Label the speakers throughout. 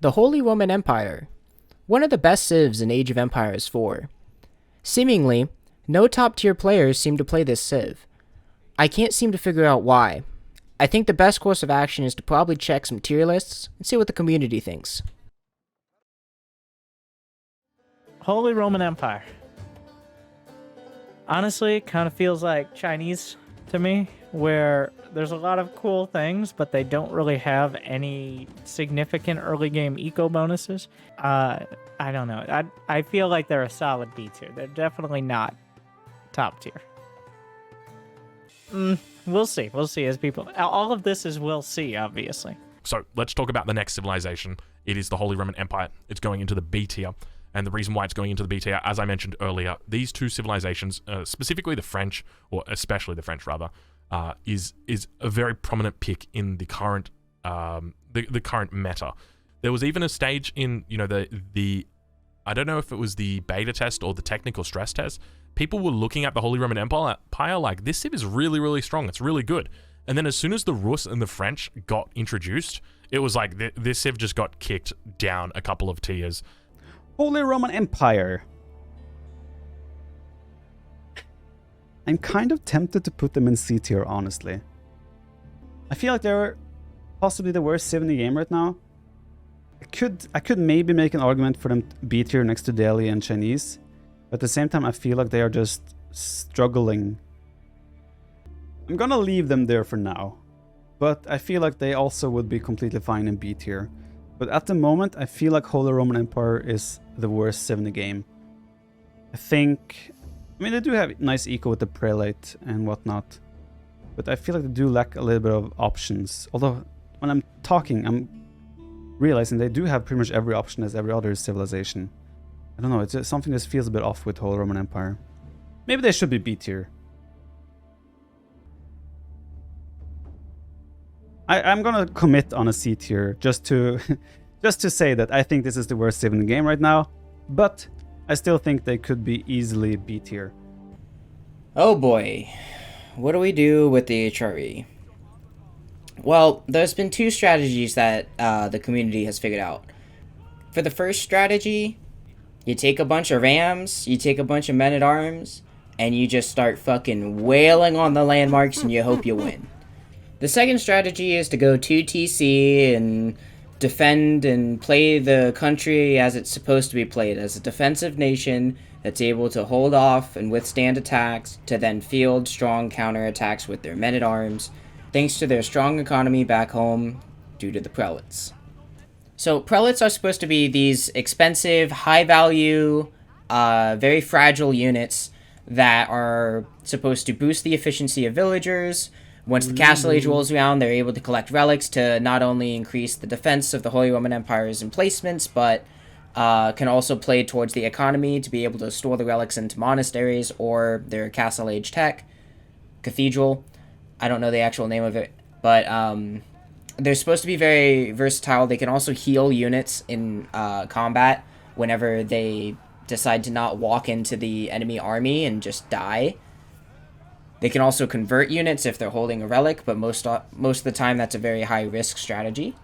Speaker 1: The Holy Roman Empire. One of the best civs in Age of Empires 4. Seemingly, no top tier players seem to play this civ. I can't seem to figure out why. I think the best course of action is to probably check some tier lists and see what the community thinks.
Speaker 2: Holy Roman Empire. Honestly, kind of feels like Chinese to me, where there's a lot of cool things, but they don't really have any significant early game eco bonuses. I don't know. I feel like they're a solid B tier. They're definitely not top tier. We'll see. We'll see as people. All of this is we'll see, obviously.
Speaker 3: So let's talk about the next civilization. It is the Holy Roman Empire. It's going into the B tier. And the reason why it's going into the B tier, as I mentioned earlier, these two civilizations, specifically the French, or especially the French rather, is a very prominent pick in the current the current meta. There was even a stage in the I don't know if it was the beta test or the technical stress test. People were looking at the Holy Roman Empire like, this civ is really, really strong. It's really good. And then as soon as the Rus and the French got introduced, it was like this civ just got kicked down a couple of tiers.
Speaker 4: Holy Roman Empire. I'm kind of tempted to put them in C tier, honestly. I feel like they're possibly the worst civ in the game right now. I could maybe make an argument for them B tier next to Delhi and Chinese. But at the same time, I feel like they are just struggling. I'm gonna leave them there for now. But I feel like they also would be completely fine in B tier. But at the moment, I feel like Holy Roman Empire is the worst civ in the game. I mean, they do have nice eco with the Prelate and whatnot. But I feel like they do lack a little bit of options. Although, when I'm talking, I'm realizing they do have pretty much every option as every other civilization. I don't know, it's just something that feels a bit off with Holy Roman Empire. Maybe they should be B tier. I'm gonna commit on a C tier just to say that I think this is the worst civ in the game right now, but I still think they could be easily B tier.
Speaker 1: Oh boy, what do we do with the HRE? Well, there's been two strategies that the community has figured out. For the first strategy, you take a bunch of rams, you take a bunch of men-at-arms, and you just start fucking wailing on the landmarks and you hope you win. The second strategy is to go 2TC and defend and play the country as it's supposed to be played, as a defensive nation that's able to hold off and withstand attacks, to then field strong counterattacks with their men-at-arms, thanks to their strong economy back home due to the Prelates. So Prelates are supposed to be these expensive, high-value, very fragile units that are supposed to boost the efficiency of villagers. Once the Castle Age rolls around, they're able to collect relics to not only increase the defense of the Holy Roman Empire's emplacements, but can also play towards the economy to be able to store the relics into monasteries or their Castle Age tech, cathedral. I don't know the actual name of it, but they're supposed to be very versatile. They can also heal units in combat whenever they decide to not walk into the enemy army and just die. They can also convert units if they're holding a relic, but most of the time that's a very high risk strategy.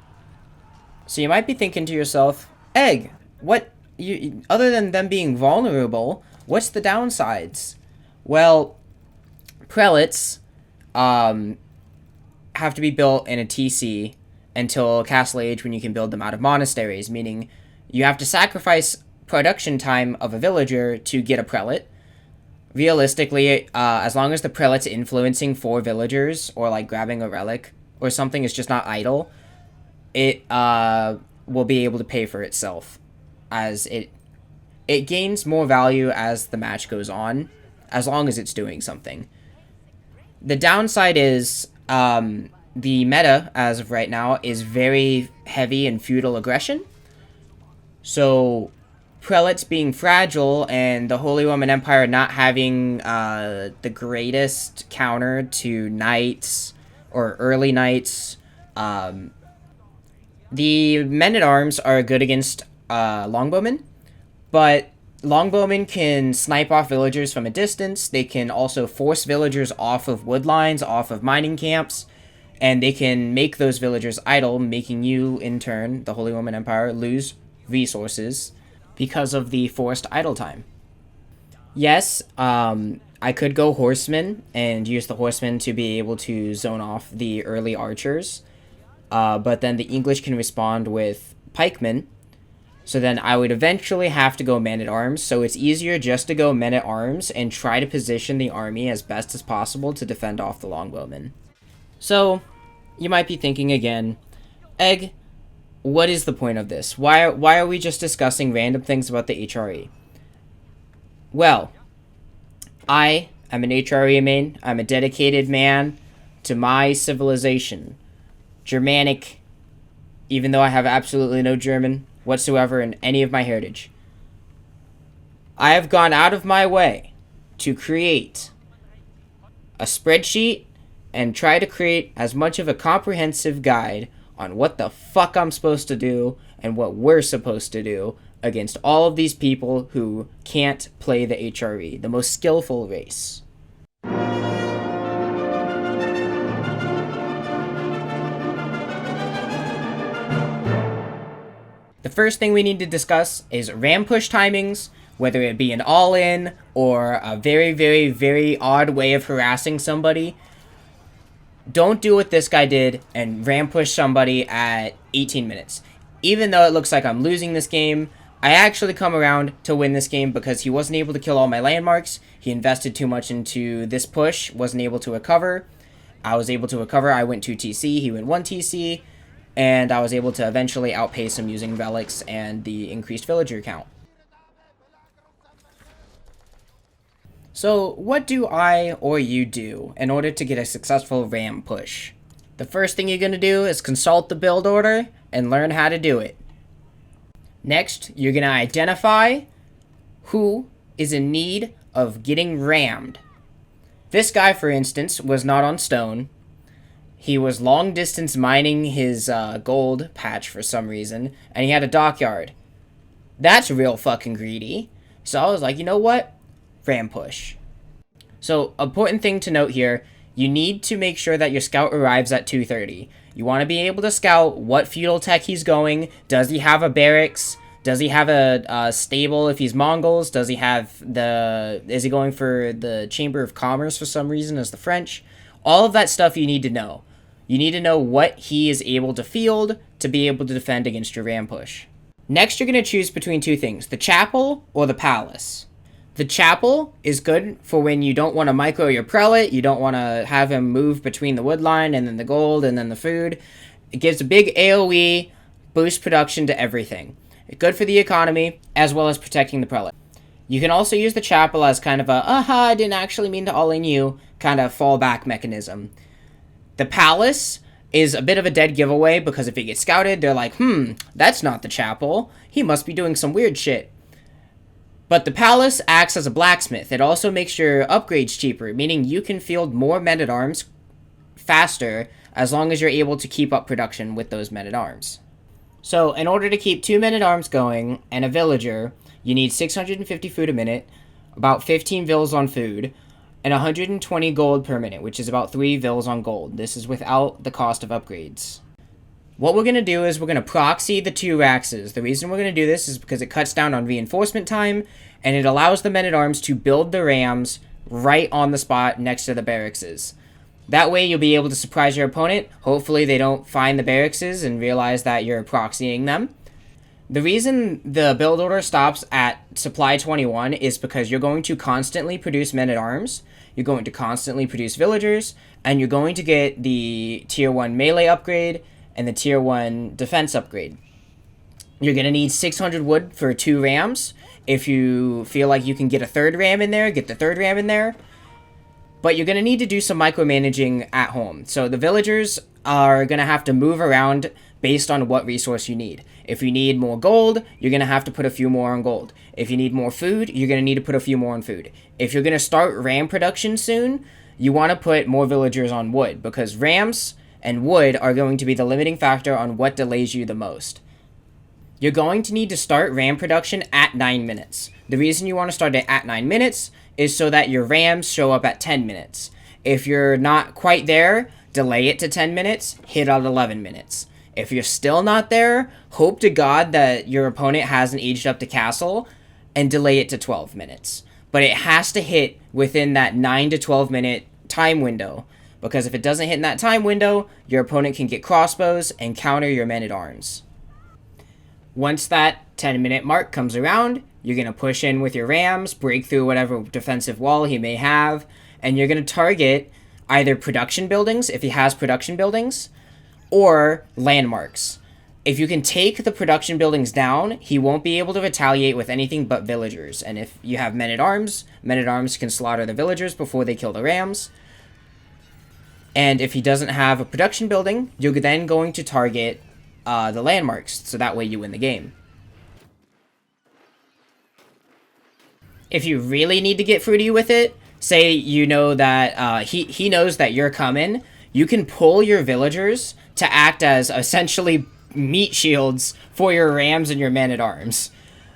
Speaker 1: So you might be thinking to yourself, Egg, other than them being vulnerable, what's the downsides? Well, Prelates have to be built in a TC until Castle Age, when you can build them out of monasteries, meaning you have to sacrifice production time of a villager to get a prelate. Realistically, as long as the prelate's influencing 4 villagers, or like grabbing a relic or something is just not idle, it will be able to pay for itself, as it gains more value as the match goes on, as long as it's doing something. The downside is the meta, as of right now, is very heavy in feudal aggression. So Prelates being fragile and the Holy Roman Empire not having the greatest counter to knights or early knights. The men-at-arms are good against longbowmen, but longbowmen can snipe off villagers from a distance. They can also force villagers off of wood lines, off of mining camps, and they can make those villagers idle, making you, in turn, the Holy Roman Empire, lose resources because of the forced idle time. Yes, I could go horsemen and use the horsemen to be able to zone off the early archers, but then the English can respond with pikemen, so then I would eventually have to go men-at-arms, so it's easier just to go men-at-arms and try to position the army as best as possible to defend off the longbowmen. So, you might be thinking again, Egg, what is the point of this? Why are we just discussing random things about the HRE? Well, I am an HRE main. I'm a dedicated man to my civilization. Germanic, even though I have absolutely no German whatsoever in any of my heritage. I have gone out of my way to create a spreadsheet and try to create as much of a comprehensive guide on what the fuck I'm supposed to do and what we're supposed to do against all of these people who can't play the HRE, the most skillful race. The first thing we need to discuss is ram push timings, whether it be an all-in or a very, very, very odd way of harassing somebody. Don't do what this guy did and ram push somebody at 18 minutes. Even though it looks like I'm losing this game, I actually come around to win this game because he wasn't able to kill all my landmarks. He invested too much into this push, wasn't able to recover. I was able to recover. I went 2 TC, he went 1 TC, and I was able to eventually outpace him using relics and the increased villager count. So, what do I or you do in order to get a successful ram push? The first thing you're going to do is consult the build order and learn how to do it. Next, you're going to identify who is in need of getting rammed. This guy, for instance, was not on stone. He was long distance mining his gold patch for some reason, and he had a dockyard. That's real fucking greedy. So I was like, you know what? Ram push. So, important thing to note here, you need to make sure that your scout arrives at 2:30. You want to be able to scout what feudal tech he's going. Does he have a barracks? Does he have a stable if he's Mongols? Is he going for the Chamber of Commerce for some reason as the French? All of that stuff you need to know. You need to know what he is able to field to be able to defend against your ram push. Next, you're going to choose between two things, the chapel or the palace. The chapel is good for when you don't want to micro your prelate, you don't want to have him move between the wood line and then the gold and then the food. It gives a big AoE, boost production to everything. It's good for the economy, as well as protecting the prelate. You can also use the chapel as kind of a, I didn't actually mean to all-in you, kind of fallback mechanism. The palace is a bit of a dead giveaway, because if it gets scouted, they're like, that's not the chapel. He must be doing some weird shit. But the palace acts as a blacksmith. It also makes your upgrades cheaper, meaning you can field more men-at-arms faster as long as you're able to keep up production with those men-at-arms. So, in order to keep 2 men-at-arms going and a villager, you need 650 food a minute, about 15 vils on food, and 120 gold per minute, which is about 3 vils on gold. This is without the cost of upgrades. What we're going to do is we're going to proxy the 2 Raxes. The reason we're going to do this is because it cuts down on reinforcement time, and it allows the men-at-arms to build the rams right on the spot next to the barrackses. That way you'll be able to surprise your opponent. Hopefully they don't find the barrackses and realize that you're proxying them. The reason the build order stops at supply 21 is because you're going to constantly produce men-at-arms, you're going to constantly produce villagers, and you're going to get the tier 1 melee upgrade and the tier 1 defense upgrade. You're going to need 600 wood for 2 rams. If you feel like you can get a 3rd ram in there, get the 3rd ram in there. But you're going to need to do some micromanaging at home. So the villagers are going to have to move around based on what resource you need. If you need more gold, you're going to have to put a few more on gold. If you need more food, you're going to need to put a few more on food. If you're going to start ram production soon, you want to put more villagers on wood, because rams and wood are going to be the limiting factor on what delays you the most. You're going to need to start ram production at 9 minutes. The reason you want to start it at 9 minutes is so that your rams show up at 10 minutes. If you're not quite there, delay it to 10 minutes, hit at 11 minutes. If you're still not there, hope to God that your opponent hasn't aged up to castle, and delay it to 12 minutes. But it has to hit within that 9 to 12 minute time window, because if it doesn't hit in that time window, your opponent can get crossbows and counter your men-at-arms. Once that 10-minute mark comes around, you're going to push in with your rams, break through whatever defensive wall he may have, and you're going to target either production buildings, if he has production buildings, or landmarks. If you can take the production buildings down, he won't be able to retaliate with anything but villagers. And if you have men-at-arms can slaughter the villagers before they kill the rams. And if he doesn't have a production building, you're then going to target the landmarks, so that way you win the game. If you really need to get fruity with it, say you know that he knows that you're coming, you can pull your villagers to act as essentially meat shields for your rams and your men-at-arms.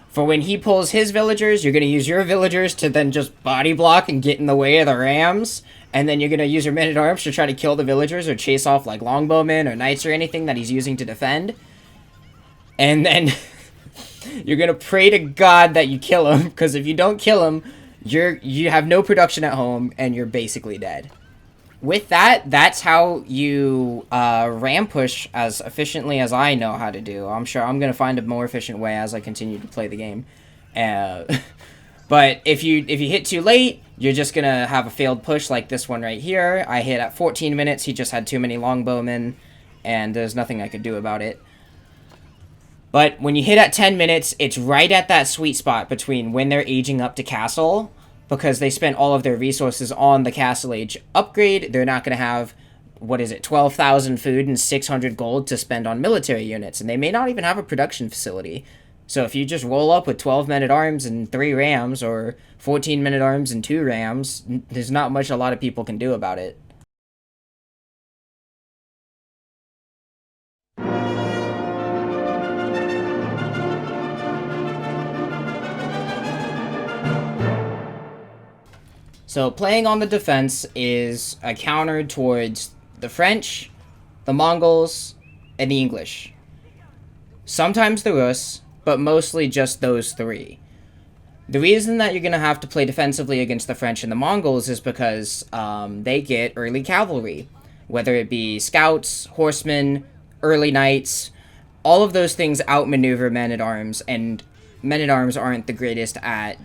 Speaker 1: For when he pulls his villagers, you're going to use your villagers to then just body block and get in the way of the rams, and then you're going to use your men-at-arms to try to kill the villagers or chase off like longbowmen or knights or anything that he's using to defend. And then you're going to pray to God that you kill him, because if you don't kill him, you have no production at home and you're basically dead. With that, that's how you ram push as efficiently as I know how to do. I'm sure I'm going to find a more efficient way as I continue to play the game. But if you hit too late, you're just going to have a failed push like this one right here. I hit at 14 minutes. He just had too many longbowmen, and there's nothing I could do about it. But when you hit at 10 minutes, it's right at that sweet spot between when they're aging up to castle, because they spent all of their resources on the castle age upgrade. They're not going to have, 12,000 food and 600 gold to spend on military units, and they may not even have a production facility. So if you just roll up with 12 men-at-arms and 3 rams, or 14 men-at-arms and 2 rams, there's not much a lot of people can do about it. So playing on the defense is a counter towards the French, the Mongols, and the English. Sometimes the Rus, but mostly just those 3. The reason that you're going to have to play defensively against the French and the Mongols is because they get early cavalry. Whether it be scouts, horsemen, early knights, all of those things outmaneuver men-at-arms, and men-at-arms aren't the greatest at,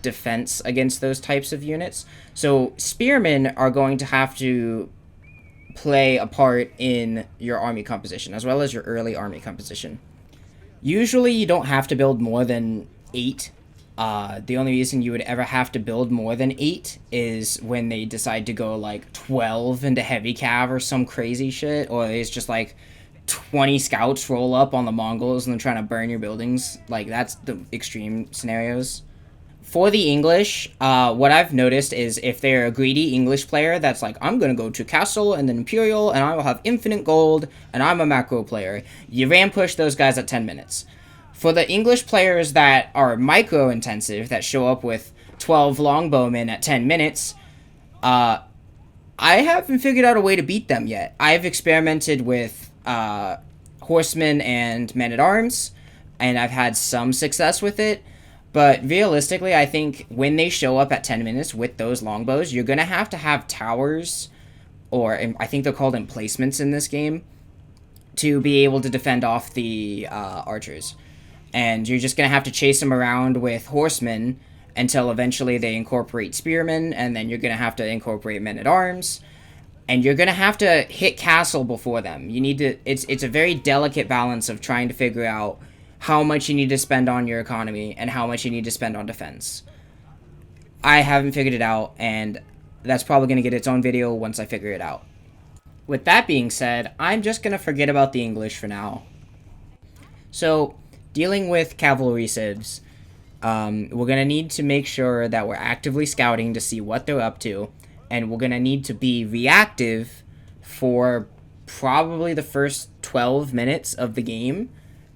Speaker 1: defense against those types of units. So spearmen are going to have to play a part in your army composition, as well as your early army composition. Usually you don't have to build more than 8. The only reason you would ever have to build more than 8 is when they decide to go like 12 into heavy cav or some crazy shit, or it's just like 20 scouts roll up on the Mongols and then trying to burn your buildings. Like, that's the extreme scenarios. For the English, what I've noticed is if they're a greedy English player that's like, I'm going to go to Castle and then Imperial and I will have infinite gold and I'm a macro player, you ram push those guys at 10 minutes. For the English players that are micro intensive, that show up with 12 longbowmen at 10 minutes, I haven't figured out a way to beat them yet. I've experimented with horsemen and men-at-arms, and I've had some success with it. But realistically, I think when they show up at 10 minutes with those longbows, you're going to have towers, or I think they're called emplacements in this game, to be able to defend off the archers. And you're just going to have to chase them around with horsemen until eventually they incorporate spearmen, and then you're going to have to incorporate men-at-arms. And you're going to have to hit castle before them. You need to. It's a very delicate balance of trying to figure out how much you need to spend on your economy and how much you need to spend on defense. I haven't figured it out, and that's probably going to get its own video once I figure it out. With that being said, I'm just going to forget about the English for now. So, dealing with cavalry civs, we're going to need to make sure that we're actively scouting to see what they're up to, and we're going to need to be reactive for probably the first 12 minutes of the game.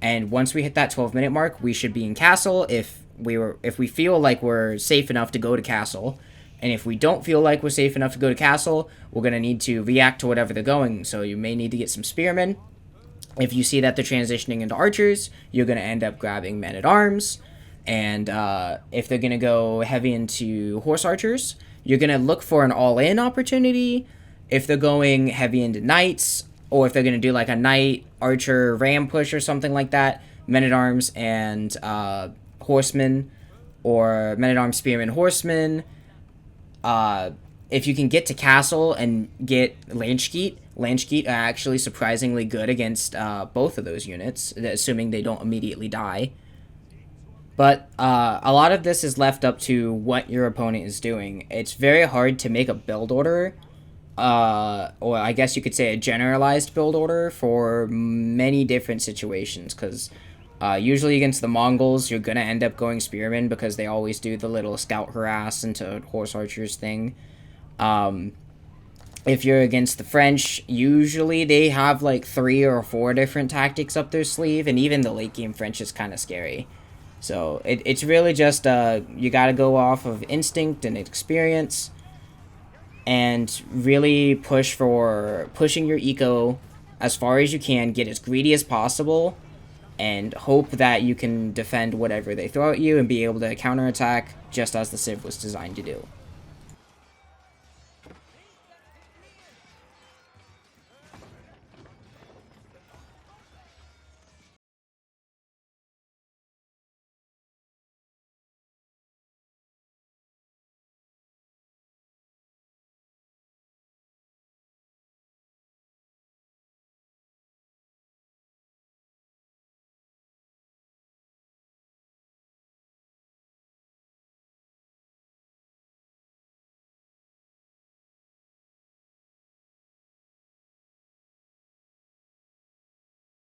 Speaker 1: And once we hit that 12-minute mark, we should be in castle if we feel like we're safe enough to go to castle. And if we don't feel like we're safe enough to go to castle, we're going to need to react to whatever they're going. So you may need to get some spearmen. If you see that they're transitioning into archers, you're going to end up grabbing men-at-arms. And if they're going to go heavy into horse archers, you're going to look for an all-in opportunity. If they're going heavy into knights, or if they're going to do like a knight, archer, ram push or something like that, men-at-arms and horsemen, or men-at-arms, spearmen, horsemen. If you can get to castle and get Landskeet are actually surprisingly good against both of those units, assuming they don't immediately die. But a lot of this is left up to what your opponent is doing. It's very hard to make a build order, or I guess you could say a generalized build order for many different situations, because usually against the Mongols, you're going to end up going spearmen because they always do the little scout harass into horse archers thing. If you're against the French, usually they have like 3 or 4 different tactics up their sleeve, and even the late game French is kind of scary. So it's really just you got to go off of instinct and experience, and really pushing your eco as far as you can, get as greedy as possible, and hope that you can defend whatever they throw at you and be able to counterattack just as the Civ was designed to do.